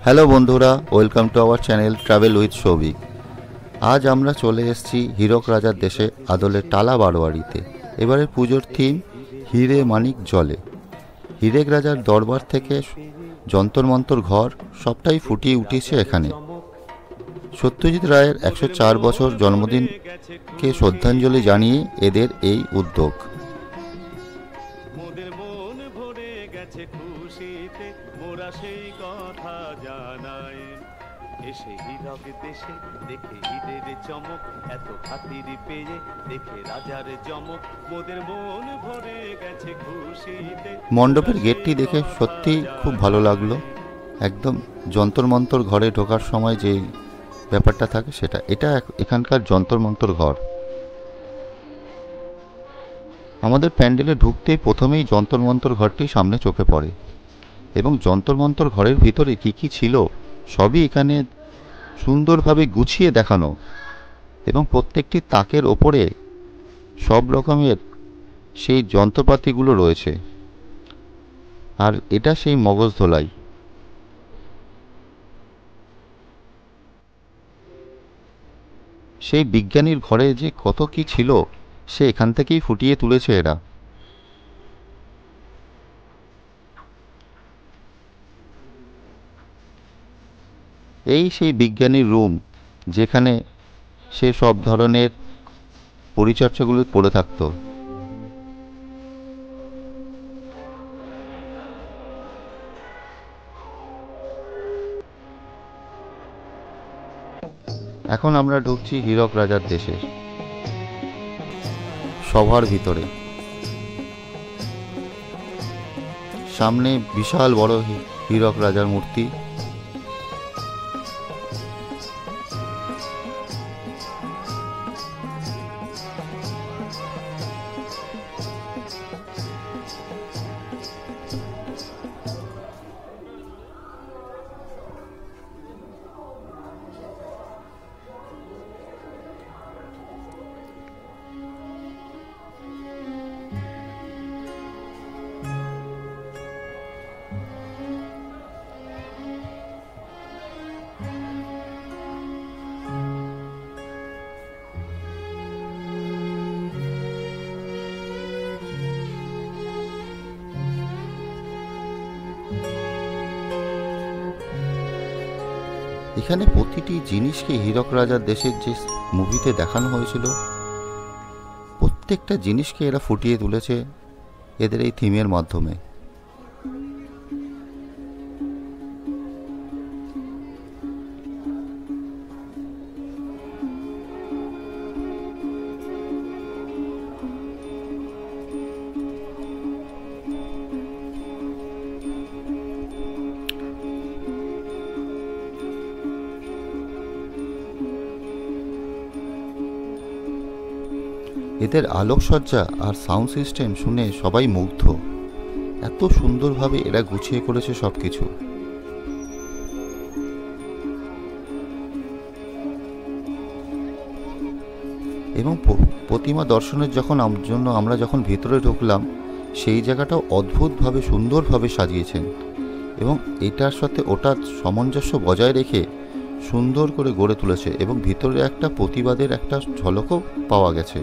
Hello বন্ধুরা, welcome to our channel travel with Souvik. আজ আমরা চলে এসেছি হীরক রাজার দেশে আদলের টালা বারোয়ারিতে। এবারের পুজোর থিম হিরে মানিক জলে। হীরেক রাজার দরবার থেকে যন্তর মন্তর ঘর সবটাই ফুটিয়ে উঠেছে এখানে। সত্যজিৎ রায়ের 104 বছর জন্মদিনকে শ্রদ্ধাঞ্জলি জানিয়ে এদের এই উদ্যোগ। এসে হীরক দেশে দেখে হীরের চমক, এত খাতির পেয়ে দেখে রাজার চমক, মোদের মন ভরে গেছে খুশিতে। মণ্ডপের গেটটি দেখে সত্যি খুব ভালো লাগলো। একদম যন্তর মন্তর ঘরে ঢোকার সময় যে ব্যাপারটা থাকে সেটা, এটা এখানকার যন্তর মন্তর ঘর। আমাদের প্যান্ডেলে ঢুকতেই প্রথমেই যন্তর মন্তর ঘরটি সামনে চোখে পড়ে, এবং যন্তর মন্তর ঘরের ভিতরে কি কি ছিল সবই এখানে সুন্দরভাবে গুছিয়ে দেখানো, এবং প্রত্যেকটি তাকের ওপরে সব রকমের সেই যন্ত্রপাতিগুলো রয়েছে। আর এটা সেই মগজ ধোলাই। সেই বিজ্ঞানীর ঘরে যে কত কি ছিল সে এখান থেকেই ফুটিয়ে তুলেছে এরা। এই সেই বিজ্ঞানীর রুম, যেখানে সে সব ধরনের পরিচর্যাগুলো পড়ে থাকতো। এখন আমরা ঢুকছি হীরক রাজার দেশে, সভার ভিতরে। সামনে বিশাল বড় হীরক রাজার মূর্তি। এখানে প্রতিটি জিনিসকে হীরক রাজার দেশের যে মুভিতে দেখানো হয়েছিল প্রত্যেকটা জিনিসকে এরা ফুটিয়ে তুলেছে এদের এই থিমের মাধ্যমে। এদের আলোকসজ্জা আর সাউন্ড সিস্টেম শুনে সবাই মুগ্ধ। এত সুন্দরভাবে এরা গুছিয়ে করেছে সবকিছু। এবং প্রতিমা দর্শনের জন্য আমরা যখন ভেতরে ঢুকলাম, সেই জায়গাটাও অদ্ভুতভাবে সুন্দরভাবে সাজিয়েছেন, এবং এটার সাথে ওটার সামঞ্জস্য বজায় রেখে সুন্দর করে গড়ে তুলেছে, এবং ভিতরে একটা প্রতিবাদের একটা ঝলকও পাওয়া গেছে।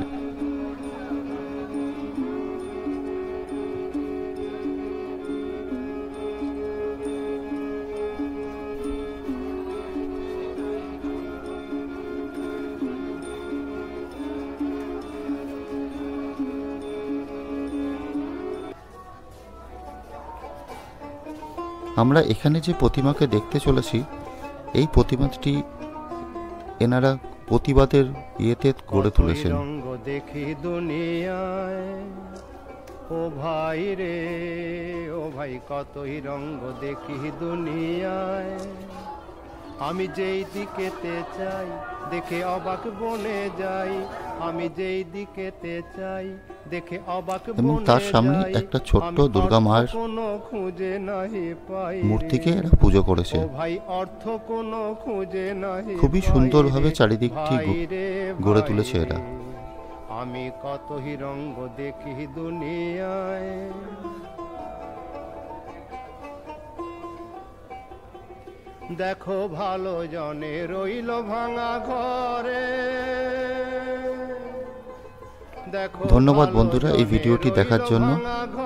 আমরা এখানে যে প্রতিমাকে দেখতে চলেছি, এই প্রতিমাটি এনারা প্রতিবাদের ইয়েতে গড়ে তুলেছেন। দেখি দুনিয়ায় ও ভাই রে, ও ভাই কতই রঙ্গ দেখি দুনিয়ায়, আমি যেই দিকেতে চাই দেখে অবাক বনে যাই, আমি যেই দিকেতে চাই দেখে অবাক বনে যাই। এবং তার সামনে একটা ছোট্ট দুর্গা মায়ের খুঁজে নাহি পাই মূর্তিকে এরা পুজো করেছে। ভাই অর্থ কোনো খুঁজে নাহি, খুবই সুন্দরভাবে চারিদিকটি গড়ে তুলেছে এরা। আমি কতই রঙ্গ দেখি দুনিয়ায়। দেখো ভালো জনে রইল ভাঙা ঘরে। দেখো ধন্যবাদ ভালো বন্ধুরা এই জনে ভিডিওটি রইল দেখার জন্য। ভাঙা ঘরে।